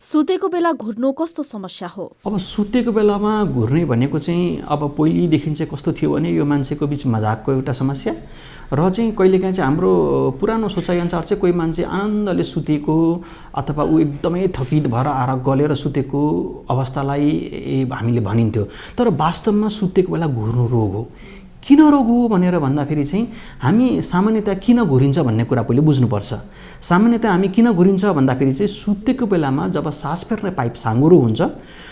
सुतेको बेला घुर्नु कस्तो समस्या हो? अब सुतेको बेलामा घुर्ने भनेको चाहिँ अब पहिलेदेखि चाहिँ कस्तो थियो भने यो मान्छेको बीच मजाकको एउटा समस्या र चाहिँ कहिलेकाहीँ चाहिँ हाम्रो पुरानो सोचाइअनुसार चाहिँ कोही मान्छे आनन्दले सुतेको अथवा ऊ एकदमै थकित भएर आएर गलेर सुतेको अवस्थालाई हामीले भनिन्थ्यो। तर वास्तवमा सुतेको बेला घुर्नु रोग हो। किन रोग हो भनेर भन्दाखेरि चाहिँ हामी सामान्यतया किन घुरिन्छ भन्ने कुरा पहिले बुझ्नुपर्छ। सामान्यतया हामी किन घुरिन्छ भन्दाखेरि चाहिँ सुतेको बेलामा जब सास फेर्ने पाइप साँघुरो हुन्छ,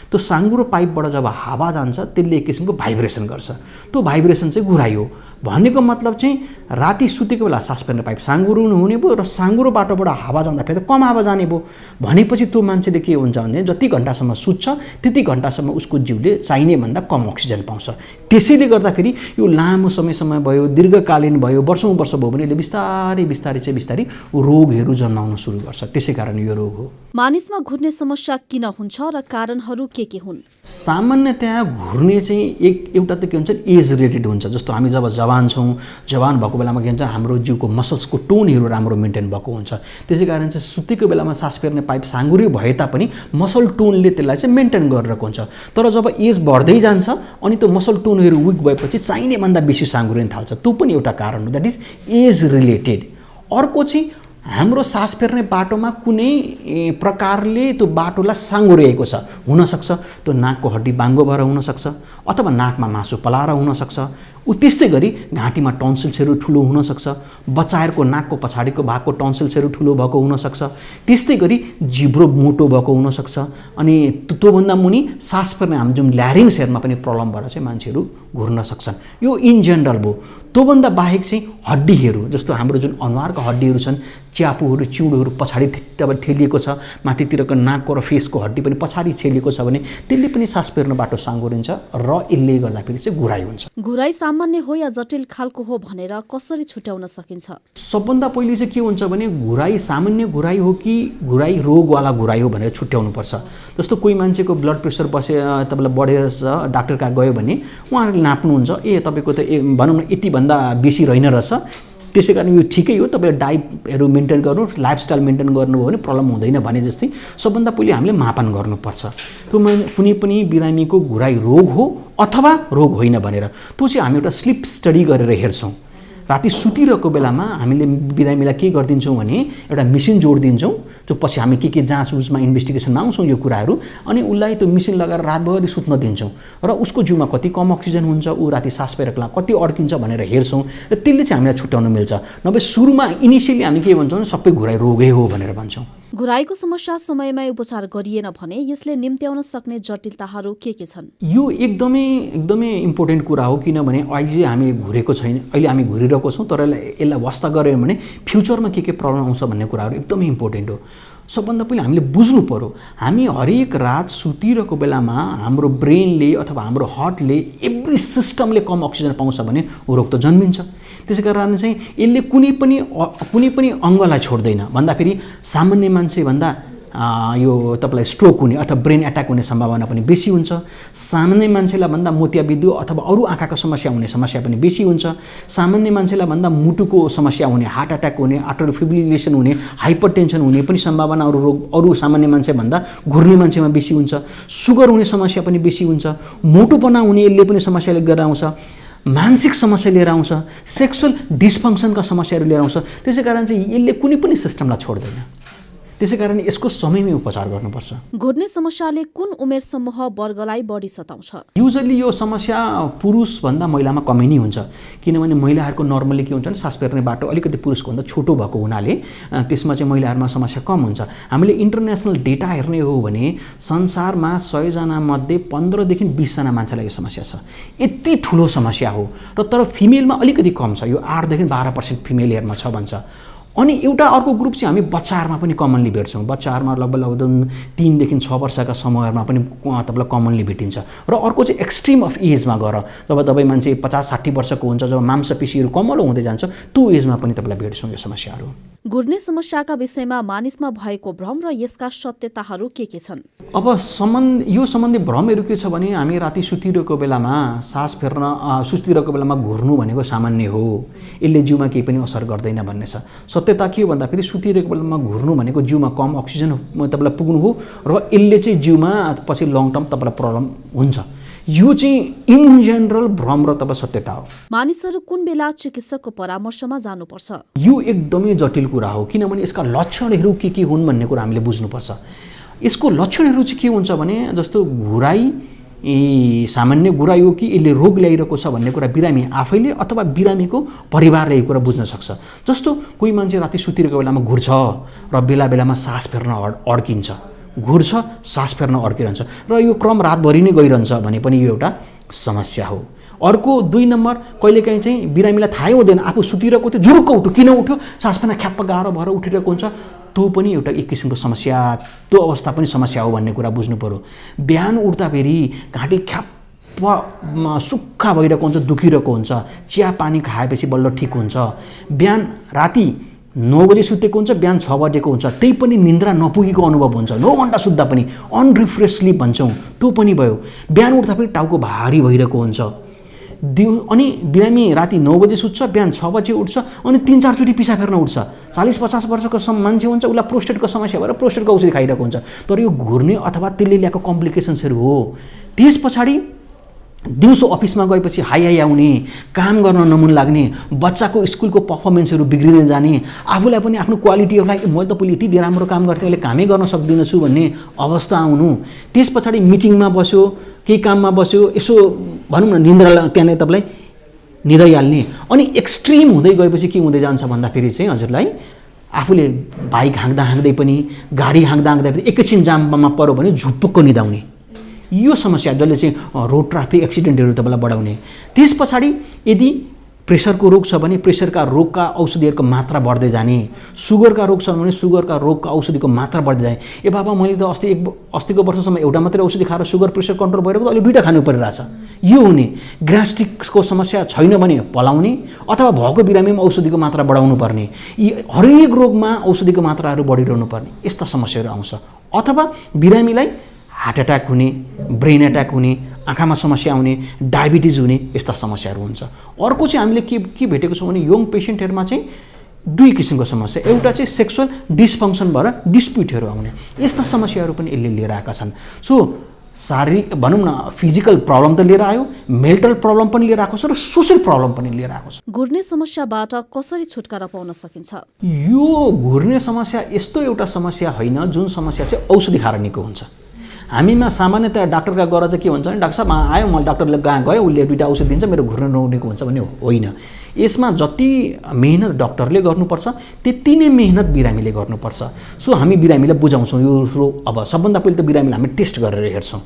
त्यो साँघुरो पाइपबाट जब हावा जान्छ त्यसले एक किसिमको भाइब्रेसन गर्छ। त्यो भाइब्रेसन चाहिँ घुराइ हो। भनेको मतलब चाहिँ राति सुतेको बेला सास फेर्ने पाइप साँघुरो हुने भयो र साँघुरो बाटोबाट हावा जाँदाखेरि त कम हावा जाने भयो। भनेपछि त्यो मान्छेले के हुन्छ भने जति घन्टासम्म सुत्छ त्यति घन्टासम्म उसको जिउले चाहिने भन्दा कम अक्सिजन पाउँछ। त्यसैले गर्दाखेरि यो लामो समयसम्म भयो, दीर्घकालीन भयो, वर्षौँ वर्ष भयो भने यसले बिस्तारै रोगहरू जन्माउन सुरु गर्छ। त्यसै कारण यो रोग हो। मानिसमा घुर्ने समस्या किन हुन्छ र कारणहरू के हुन्? सामान्यतया घुर्ने चाहिँ एउटा त के हुन्छ एज रिलेटेड हुन्छ। जस्तो हामी जब जवान छौँ, जवान भएको बेलामा के हुन्छ हाम्रो जिउको मसल्सको टोनहरू राम्रो मेन्टेन भएको हुन्छ। त्यसै कारण चाहिँ सुतेको बेलामा सास फेर्ने पाइप साँघुरो भए तापनि मसल टोनले त्यसलाई चाहिँ मेन्टेन गरिरहेको हुन्छ। तर जब एज बढ्दै जान्छ अनि त्यो मसल टोनहरू विक भएपछि चाहिने भन्दा बेसी साँघुरिन थाल्छ। त्यो पनि एउटा कारण हो, द्याट इज एज रिलेटेड। अर्को चाहिँ हाम्रो सास फेर्ने बाटोमा कुनै प्रकारले त्यो बाटोलाई साँघुरिएको छ। हुनसक्छ त्यो नाकको हड्डी बाङ्गो भएर हुनसक्छ अथवा नाकमा मासु पलाएर हुनसक्छ। त्यस्तै गरी घाँटीमा टन्सिल्सहरू ठुलो हुनसक्छ, बच्चाहरूको नाकको पछाडिको भागको टन्सिल्सहरू ठुलो भएको हुनसक्छ, त्यस्तै गरी जिब्रो मोटो भएको हुनसक्छ। अनि त्योभन्दा मुनि सास फेर्ने हाम्रो जुन ल्यारिङ्सहरूमा पनि प्रब्लम भएर चाहिँ मान्छेहरू घुर्न सक्छन्। यो इन जेनरल भयो। त्योभन्दा बाहेक चाहिँ हड्डीहरू जस्तो हाम्रो जुन अनुहारका हड्डीहरू छन्, च्यापुहरू चिउडोहरू पछाडि ठेलिएको छ, माथितिरको नाकको र फेसको हड्डी पनि पछाडि छेलिएको छ भने त्यसले पनि सास फेर्ने बाटो साँघुरिन्छ र यसले गर्दाखेरि चाहिँ घुराइ हुन्छ। घुराइ सामान्य हो या जटिल खालको हो भनेर कसरी छुट्याउन सकिन्छ? सबभन्दा पहिले चाहिँ के हुन्छ भने घुराइ सामान्य घुराइ हो कि घुराइ रोगवाला घुराइ हो भनेर छुट्याउनुपर्छ। जस्तो कोही मान्छेको ब्लड प्रेसर तपाईँलाई बढेर डाक्टर कहाँ गयो भने उहाँहरूले नाप्नुहुन्छ, तपाईँको त भनौँ न यतिभन्दा बेसी रहेन रहेछ, त्यसै कारण यो ठिकै हो, तपाईँले डाइटहरू मेन्टेन गर्नु, लाइफस्टाइल मेन्टेन गर्नुभयो भने प्रब्लम हुँदैन भने जस्तै सबभन्दा पहिले हामीले मापन गर्नुपर्छ त्यो कुनै पनि बिरामीको घुराइ रोग हो अथवा रोग होइन भनेर। त्यो चाहिँ हामी एउटा स्लिप स्टडी गरेर हेर्छौँ। राति सुतिरहेको बेलामा हामीले बिरामीलाई के गरिदिन्छौँ भने एउटा मेसिन जोडिदिन्छौँ, जो पछि हामी के जाँच उजमा इन्भेस्टिगेसनमा आउँछौँ यो कुराहरू, अनि उसलाई त्यो मेसिन लगाएर रातभरि सुत्न दिन्छौँ र उसको जिउमा कति कम अक्सिजन हुन्छ, ऊ राति सास फेरेको कति अड्किन्छ भनेर हेर्छौँ र त्यसले चाहिँ हामीलाई छुट्याउन मिल्छ। नभए सुरुमा इनिसियली हामी के भन्छौँ सबै घुराइ रोगै हो भनेर भन्छौँ। घुराइको समस्या समयमै उपचार गरिएन भने यसले निम्त्याउन सक्ने जटिलताहरू के छन्? यो एकदमै इम्पोर्टेन्ट कुरा हो, किनभने अहिले हामी घुरेको छैन, अहिले हामी घुरिरहेको छौँ, तर यसलाई वास्ता गऱ्यो भने फ्युचरमा के प्रब्लम आउँछ भन्ने कुराहरू एकदमै इम्पोर्टेन्ट हो। सबभन्दा पहिले हामीले बुझ्नु पर्यो, हामी हरेक रात सुतिरहेको बेलामा हाम्रो ब्रेनले अथवा हाम्रो हार्टले एभ्री सिस्टमले कम अक्सिजन पाउँछ भने रोग त जन्मिन्छ। त्यसै कारण चाहिँ यसले कुनै पनि अङ्गलाई छोड्दैन। भन्दाखेरि सामान्य मान्छेभन्दा यो तपाईँलाई स्ट्रोक हुने अथवा ब्रेन एट्याक हुने सम्भावना पनि बेसी हुन्छ। सामान्य मान्छेलाई भन्दा मोतियाबिन्दु अथवा अरू आँखाको समस्या हुने समस्या पनि बेसी हुन्छ। सामान्य मान्छेलाई भन्दा मुटुको समस्या हुने, हार्ट एट्याक हुने, आर्टरी फिब्रिलेसन हुने, हाइपरटेन्सन हुने पनि सम्भावना अरू सामान्य मान्छेभन्दा घुर्ने मान्छेमा बेसी हुन्छ। सुगर हुने समस्या पनि बेसी हुन्छ। मोटोपना हुने यसले पनि समस्या लिएर आउँछ। मानसिक समस्या लिएर आउँछ। सेक्सुअल डिसफङ्सनका समस्याहरू लिएर आउँछ। त्यसै कारण चाहिँ यसले कुनै पनि सिस्टमलाई छोड्दैन। त्यसै कारण यसको समयमै उपचार गर्नुपर्छ। घुर्ने समस्याले कुन उमेर समूह वर्गलाई बढी सताउँछ? युजली यो समस्या पुरुषभन्दा महिलामा कमै नै हुन्छ, किनभने महिलाहरूको नर्मली के हुन्छ भने सास फेर्ने बाटो अलिकति पुरुषको भन्दा छोटो भएको हुनाले त्यसमा चाहिँ महिलाहरूमा समस्या कम हुन्छ। हामीले इन्टरनेसनल डेटा हेर्ने हो भने संसारमा 100 जना मध्ये 15 देखि 20 जना मान्छेलाई यो समस्या छ। यति ठुलो समस्या हो र तर फिमेलमा अलिकति कम छ, यो 8 देखि 12% फिमेलहरूमा छ भन्छ। अनि एउटा अर्को ग्रुप चाहिँ हामी बच्चाहरूमा पनि कमनली भेट्छौँ। बच्चाहरूमा लगभग 3 देखि 6 वर्षका समूहहरूमा पनि तपाईँलाई कमनली भेटिन्छ। र अर्को चाहिँ एक्सट्रिम अफ एजमा गएर जब तपाईँ मान्छे 50-60 वर्षको हुन्छ, जब मांसपेशीहरू कमलो हुँदै जान्छ, त्यो एजमा पनि तपाईँलाई भेट्छौँ यो समस्याहरू। घुर्ने समस्याका विषयमा मानिसमा भएको भ्रम र यसका सत्यताहरू के छन्? अब यो सम्बन्धी भ्रमहरू के छ भने हामी राति सुतिरहेको बेलामा सास फेर्न सुतिरहेको बेलामा घुर्नु भनेको सामान्य हो, यसले जिउमा केही पनि असर गर्दैन भन्ने छ। सत्यता के हो भन्दाखेरि सुतिरहेको बेलामा घुर्नु भनेको जिउमा कम अक्सिजन तपाईँलाई पुग्नु हो र यसले चाहिँ जिउमा पछि लङ टर्म तपाईँलाई प्रब्लम हुन्छ। यो चाहिँ इन जेनरल भ्रम र तपाईँ सत्यता हो। मानिसहरू कुन बेला चिकित्सकको परामर्शमा जानुपर्छ? यो एकदमै जटिल कुरा हो, किनभने यसका लक्षणहरू के हुन् भन्ने कुरा हामीले बुझ्नुपर्छ। यसको लक्षणहरू चाहिँ के हुन्छ भने जस्तो घुराइ सामान्य घुराइ हो कि यसले रोग ल्याइरहेको छ भन्ने कुरा बिरामी आफैले अथवा बिरामीको परिवारले यो कुरा बुझ्न सक्छ। जस्तो कोही मान्छे राति सुतिरहेको बेलामा घुर्छ र बेला बेलामा सास फेर्न अड्किन्छ, घुर्छ सास फेर्न अड्किरहन्छ र यो क्रम रातभरि नै गइरहन्छ भने पनि यो एउटा समस्या हो। अर्को 2 नम्बर, कहिलेकाहीँ चाहिँ बिरामीलाई थाहै हुँदैन आफू सुतिरहेको थियो जुरुक्क उठ्यो, किन उठ्यो, सास फेर्न ख्याप्प गाह्रो भएर उठिरहेको हुन्छ, त्यो पनि एउटा एक किसिमको समस्या, त्यो अवस्था पनि समस्या हो भन्ने कुरा बुझ्नु पर्यो। बिहान उठ्दाखेरि घाँटी ख्याप्प सुक्खा भइरहेको हुन्छ, दुखिरहेको हुन्छ, चिया पानी खाएपछि बल्ल ठिक हुन्छ, बिहान राति 9 बजे सुतेको हुन्छ, बिहान 6 बजेको हुन्छ, त्यही पनि निन्द्रा नपुगेको अनुभव हुन्छ, 9 घन्टा सुत्दा पनि अनरिफ्रेस स्लिप भन्छौँ, त्यो पनि भयो। बिहान उठ्दाखेरि टाउको भारी भइरहेको हुन्छ, अनि बिरामी राति 9 बजे सुत्छ, बिहान 6 बजे उठ्छ, अनि 3-4 चोटि पिसा फेर्न उठ्छ। 40-50 वर्षको मान्छे हुन्छ, उसलाई प्रोस्टेटको समस्या भएर प्रोस्टेटको औषधि खाइरहेको हुन्छ, तर यो घुर्ने अथवा त्यसले ल्याएको कम्प्लिकेसन्सहरू हो। त्यस पछाडि दिउँसो अफिसमा गएपछि हाई आउने, काम गर्न नमन लाग्ने, बच्चाको स्कुलको पर्फर्मेन्सहरू बिग्रिँदै जाने, आफूलाई पनि आफ्नो क्वालिटी अफ लाइफ मैले त पहिले यति धेरै राम्रो काम गर्थेँ अहिले कामै गर्न सक्दिनँ छु भन्ने अवस्था आउनु। त्यस पछाडि मिटिङमा बस्यो, केही काममा बस्यो, यसो भनौँ न निन्द्रा त्यहाँनिर तपाईँलाई निदाइहाल्ने, अनि एक्सट्रिम हुँदै गएपछि के हुँदै जान्छ भन्दाखेरि चाहिँ हजुरलाई आफूले बाइक हाँक्दा पनि गाडी हाँक्दा पनि एकैछिन जाममा पऱ्यो भने झुप्पक्क निदाउने, यो समस्या जसले चाहिँ रोड ट्राफिक एक्सिडेन्टहरू तपाईँलाई बढाउने। त्यस पछाडि यदि प्रेसरको रोग छ भने प्रेसरका रोगका औषधिहरूको मात्रा बढ्दै जाने, सुगरका रोग छ भने सुगरका रोगका औषधिको मात्रा बढ्दै जाने। ए बाबा मैले त अस्तिको वर्षसम्म एउटा मात्रै औषधि खाएर सुगर प्रेसर कन्ट्रोल भइरहेको त अहिले 2टा खानु परिरहेछ, यो हुने। ग्यास्ट्रिकको समस्या छैन भने पलाउने अथवा भएको बिरामीमा औषधिको मात्रा बढाउनु पर्ने, यी हरेक रोगमा औषधिको मात्राहरू बढिरहनु पर्ने, यस्ता समस्याहरू आउँछ। अथवा बिरामीलाई हार्ट एट्याक हुने, ब्रेन एट्याक हुने, आँखामा समस्या आउने, डायबिटिज हुने, यस्ता समस्याहरू हुन्छ। अर्को चाहिँ हामीले के भेटेको छौँ भने यङ पेसेन्टहरूमा चाहिँ 2 किसिमको समस्या, एउटा चाहिँ सेक्सुअल डिसफङ्क्सन भएर डिस्प्युटहरू आउने, यस्ता समस्याहरू पनि यसले लिएर आएका छन्। सो शारीरिक भनौँ न फिजिकल प्रब्लम त लिएर आयो, मेन्टल प्रब्लम पनि लिएर आएको छ र सोसल प्रब्लम पनि लिएर आएको छ। घुर्ने समस्याबाट कसरी छुटकारा पाउन सकिन्छ? यो घुर्ने समस्या यस्तो एउटा समस्या होइन जुन समस्या चाहिँ औषधि खाएर निको हुन्छ। हामीमा सामान्यतया डाक्टरका गएर चाहिँ के भन्छ भने डाक्टर साहब आयो, मैले डाक्टरले कहाँ गयो, उसले 2टा औषधि दिन्छ, मेरो घुर्ने नहुनेको हुन्छ भन्ने होइन। यसमा जति मेहनत डाक्टरले गर्नुपर्छ त्यति नै मेहनत बिरामीले गर्नुपर्छ। सो हामी बिरामीलाई बुझाउँछौँ यो अब सबभन्दा पहिले त बिरामीलाई हामी टेस्ट गरेर हेर्छौँ।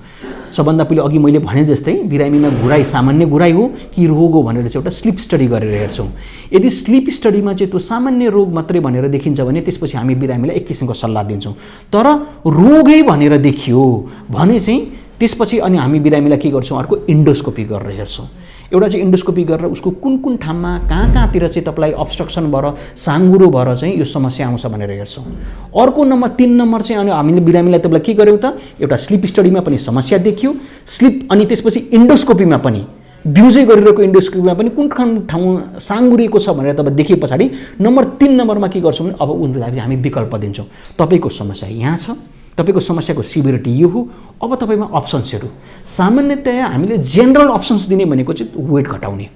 सबभन्दा पहिले अघि मैले भने जस्तै बिरामीमा घुराइ सामान्य घुराइ हो कि रोग हो भनेर चाहिँ एउटा स्लिप स्टडी गरेर हेर्छौँ। यदि स्लिप स्टडीमा चाहिँ त्यो सामान्य रोग मात्रै भनेर देखिन्छ भने त्यसपछि हामी बिरामीलाई एक किसिमको सल्लाह दिन्छौँ। तर रोगै भनेर देखियो भने चाहिँ त्यसपछि अनि हामी बिरामीलाई के गर्छौँ, अर्को इन्डोस्कोपी गरेर हेर्छौँ। एउटा चाहिँ इन्डोस्कोपी गरेर उसको कुन ठाउँमा कहाँतिर चाहिँ तपाईँलाई अब्स्ट्रक्सन भएर साङ्गुरो भएर चाहिँ यो समस्या आउँछ भनेर हेर्छौँ। अर्को 3 नम्बर चाहिँ अनि हामीले बिरामीलाई तपाईँलाई के गर्यौँ त, एउटा स्लिप स्टडीमा पनि समस्या देखियो, स्लिप अनि त्यसपछि इन्डोस्कोपीमा पनि बिउजै गरिरहेको इन्डोस्कोपीमा पनि कुन ठाउँ साङ्गुरिएको छ भनेर तपाईँ देखिए पछाडि 3 नम्बरमा के गर्छौँ भने अब उनलाई हामी विकल्प दिन्छौँ। तपाईँको समस्या यहाँ छ, तपाईँको समस्याको सिभिरिटी यो हो, अब तपाईँमा अप्सन्सहरू। सामान्यतया हामीले जेनरल अप्सन्स दिने भनेको चाहिँ वेट घटाउने,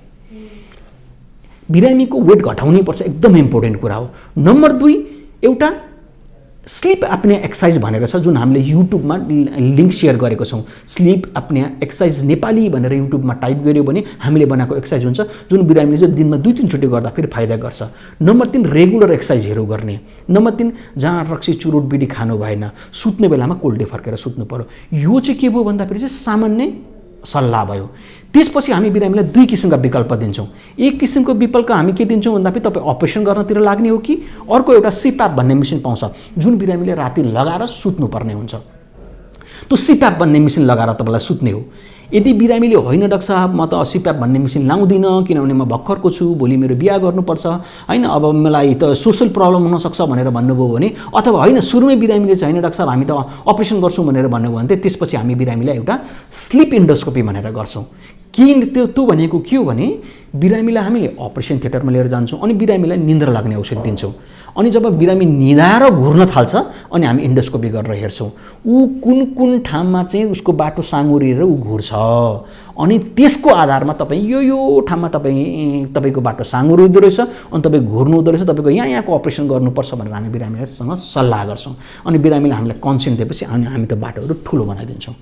बिरामीको वेट घटाउनै पर्छ, एकदम इम्पोर्टेन्ट कुरा हो। नम्बर 2 एउटा स्लिप एप्निया एक्सर्साइज भनेर छ जुन हामीले युट्युबमा लिङ्क सेयर गरेको छौँ। स्लिप एप्निया एक्सर्साइज नेपाली भनेर युट्युबमा टाइप गर्यो भने हामीले बनाएको एक्सर्साइज हुन्छ जुन बिरामीले चाहिँ दिनमा 2-3 चोटि गर्दा फेरि फाइदा गर्छ। नम्बर 3 रेगुलर एक्सर्साइजहरू गर्ने। नम्बर 3 जहाँ रक्सी चुरोट बिडी खानु भएन, सुत्ने बेलामा कोल्डे फर्केर सुत्नु पर्यो। यो चाहिँ के भयो भन्दाखेरि चाहिँ सामान्य सल्लाह भयो। त्यसपछि हामी बिरामीलाई 2 किसिमका विकल्प दिन्छौँ। एक किसिमको विकल्प हामी के दिन्छौँ भन्दाखेरि तपाईँ अपरेसन गर्नतिर लाग्ने हो कि अर्को एउटा सिपाप भन्ने मेसिन पाउँछ जुन बिरामीले राति लगाएर सुत्नुपर्ने हुन्छ। त्यो सिप्याप भन्ने मेसिन लगाएर तपाईँलाई सुत्ने हो। यदि बिरामीले होइन डाक्टर साहब म त सिप्याप भन्ने मेसिन लाउँदिनँ किनभने म भर्खरको छु, भोलि मेरो बिहा गर्नुपर्छ होइन, अब मलाई त सोसल प्रब्लम हुनसक्छ भनेर भन्नुभयो भने, अथवा होइन सुरुमै बिरामीले चाहिँ होइन डाक्टर साहब हामी त अपरेसन गर्छौँ भनेर भन्नुभयो भने त्यसपछि हामी बिरामीलाई एउटा स्लिप इन्डोस्कोपी भनेर गर्छौँ। त्यो भनेको के हो भने बिरामीलाई हामीले अपरेसन थिएटरमा लिएर जान्छौँ अनि बिरामीलाई निन्द्रा लाग्ने औषध दिन्छौँ। अनि जब बिरामी निदाएर घुर्न थाल्छ अनि हामी इन्डोस्कोपी गरेर हेर्छौँ ऊ कुन कुन ठाउँमा चाहिँ उसको बाटो साँगुरिएर ऊ घुर्छ, अनि त्यसको आधारमा तपाईँ यो ठाउँमा तपाईँको बाटो साँगुरिँदो रहेछ अनि तपाईँ घुर्नु हुँदो रहेछ, तपाईँको यहाँको अपरेसन गर्नुपर्छ भनेर हामी बिरामीसँग सल्लाह गर्छौँ। अनि बिरामीले हामीलाई कन्सेन्ट दिएपछि हामी त्यो बाटोहरू ठुलो बनाइदिन्छौँ।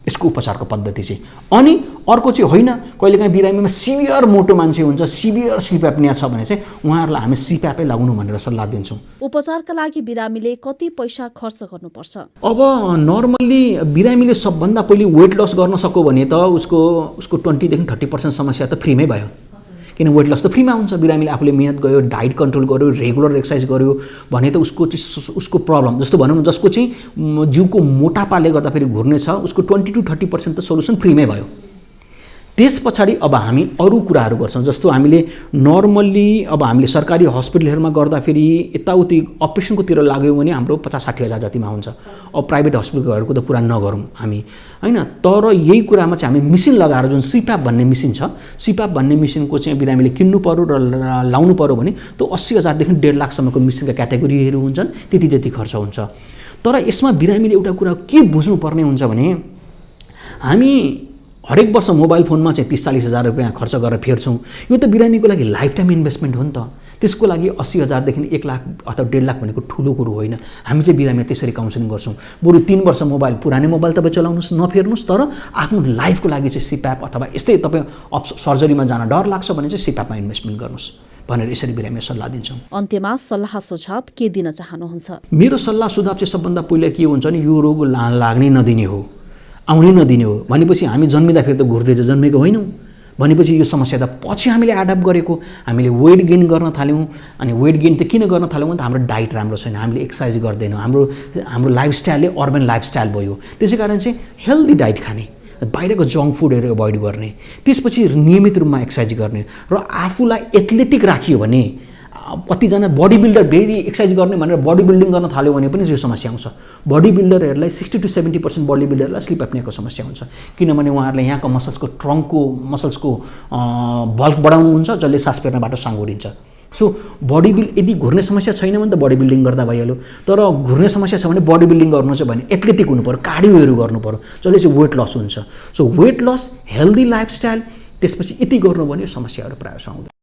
यसको उपचारको पद्धति चाहिँ। अनि अर्को चाहिँ होइन, कहिलेकाहीँ बिरामीमा सिभियर मोटो मान्छे हुन्छ, सिभियर स्लिप एप्निया छ भने चाहिँ उहाँहरूलाई हामी सिप्यापै लगाउनु भनेर सल्लाह दिन्छौँ। उपचारका लागि बिरामीले कति पैसा खर्च गर्नुपर्छ? अब नर्मल्ली बिरामीले सबभन्दा पहिले वेट लस गर्न सक्यो भने त उसको 20 देखि 30% समस्या त फ्रीमै भयो, किन वेट लस त फ्रीमा हुन्छ। बिरामीले आफूले मेहनत गर्यो, डाइट कन्ट्रोल गर्यो, रेगुलर एक्सर्साइज गर्यो भने त उसको प्रब्लम जस्तो भनौँ जसको चाहिँ जिउको मोटापाले गर्दाखेरि घुर्ने छ उसको 20 to 30% त सोल्युसन फ्रीमै भयो। त्यस पछाडि अब हामी अरू कुराहरू गर्छौँ, जस्तो हामीले नर्मल्ली अब हामीले सरकारी हस्पिटलहरूमा गर्दाखेरि यताउति अपरेसनकोतिर लाग्यो भने हाम्रो 50-60 हजार जतिमा हुन्छ। अब प्राइभेट हस्पिटलहरूको त कुरा नगरौँ हामी होइन, तर यही कुरामा चाहिँ हामी मेसिन लगाएर जुन सिप्याप भन्ने मेसिन छ, सिप्याप भन्ने मेसिनको चाहिँ बिरामीले किन्नु पर्यो र लाउनु पर्यो भने त्यो 80,000 देखि 1.5 लाखसम्मको मेसिनका क्याटेगोरीहरू हुन्छन्, त्यति खर्च हुन्छ। तर यसमा बिरामीले एउटा कुरा के बुझ्नुपर्ने हुन्छ भने हामी हरेक वर्ष मोबाइल फोनमा चाहिँ 30-40 हजार रुपियाँ खर्च गरेर फेर्छौँ। यो त बिरामीको लागि लाइफ टाइम इन्भेस्टमेन्ट हो नि त। त्यसको लागि 80,000 देखि 1 लाख अथवा 1.5 लाख भनेको ठुलो कुरो होइन। हामी चाहिँ बिरामीलाई त्यसरी काउन्सिलिङ गर्छौँ, बरु 3 वर्ष पुरानै मोबाइल तपाईँ चलाउनुहोस्, नफेर्नुहोस्, तर आफ्नो लाइफको लागि चाहिँ सिप्याप अथवा यस्तै तपाईँ सर्जरीमा जान डर लाग्छ भने चाहिँ सिप्यापमा इन्भेस्टमेन्ट गर्नुहोस् भनेर यसरी बिरामीलाई सल्लाह दिन्छौँ। अन्त्यमा सल्लाह सुझाव के दिन चाहनुहुन्छ? मेरो सल्लाह सुझाव चाहिँ सबभन्दा पहिला के हुन्छ नि, यो रोग लाग्नै नदिने हो, आउनै नदिने हो। भनेपछि हामी जन्मिँदाखेरि त घुर्दै जन्मेको होइनौँ, भनेपछि यो समस्या त पछि हामीले एडप्ट गरेको। हामीले वेट गेन गर्न थाल्यौँ, अनि वेट गेन त किन गर्न थाल्यौँ भने त हाम्रो डाइट राम्रो छैन, हामीले एक्सर्साइज गर्दैनौँ, हाम्रो लाइफस्टाइलले अर्बन लाइफस्टाइल भयो। त्यसै कारण चाहिँ हेल्दी डाइट खाने, बाहिरको जङ्क फुडहरू एभोइड गर्ने, त्यसपछि नियमित रूपमा एक्सर्साइज गर्ने र आफूलाई एथलेटिक राखियो भने कतिजना बडी बिल्डर भेरी एक्सर्साइज गर्ने भनेर बडी बिल्डिङ गर्न थाल्यो भने पनि यो समस्या आउँछ। बडी बिल्डरहरूलाई 60 to 70% बडी बिल्डरलाई स्लिप एप्नियाको समस्या हुन्छ, किनभने उहाँहरूले यहाँको मसल्सको ट्रङ्कको मसल्सको बल्क बढाउनुहुन्छ जसले सास फेर्न बाटो साँगुरिन्छ। सो बडी यदि घुर्ने समस्या छैन भने त बडी बिल्डिङ गर्दा भइहाल्यो, तर घुर्ने समस्या छ भने बडी बिल्डिङ गर्नु चाहिँ भने एथलेटिक हुनु पर्यो, कार्डियोहरू गर्नु पर्यो जसले चाहिँ वेट लस हुन्छ। So weight loss, healthy lifestyle, त्यसपछि यति गर्नु भने समस्याहरू प्रायः आउँदैन।